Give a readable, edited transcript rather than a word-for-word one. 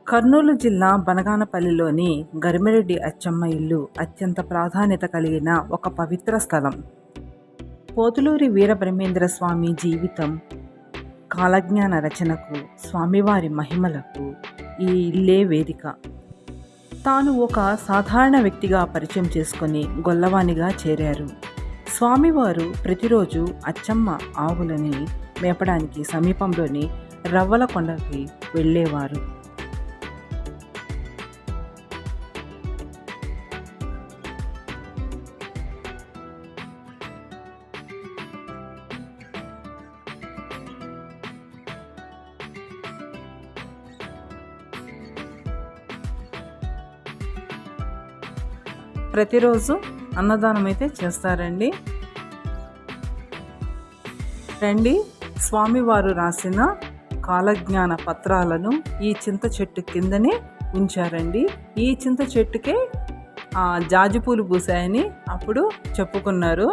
కర్నూలు జిల్లా బనగానపల్లిలోని గరిమెరెడ్డి అచ్చమ్మ ఇల్లు అత్యంత ప్రాధాన్యత కలిగిన ఒక పవిత్ర స్థలం. పోతులూరి వీరబ్రహ్మేంద్ర స్వామి జీవితం, కాలజ్ఞాన రచనకు, స్వామివారి మహిమలకు ఈ ఇల్లే వేదిక. తాను ఒక సాధారణ వ్యక్తిగా పరిచయం చేసుకొని గొల్లవానిగా చేరారు. స్వామివారు ప్రతిరోజు అచ్చమ్మ ఆవులని మేపడానికి సమీపంలోని రవ్వలకొండకి వెళ్ళేవారు. ప్రతిరోజు అన్నదానం అయితే చేస్తారండి. రండి, స్వామివారు రాసిన కాలజ్ఞాన పత్రాలను ఈ చింత చెట్టు కిందనే ఉంచారండి. ఈ చింత చెట్టుకే జాజిపూలు పూసాయని అప్పుడు చెప్పుకున్నారు.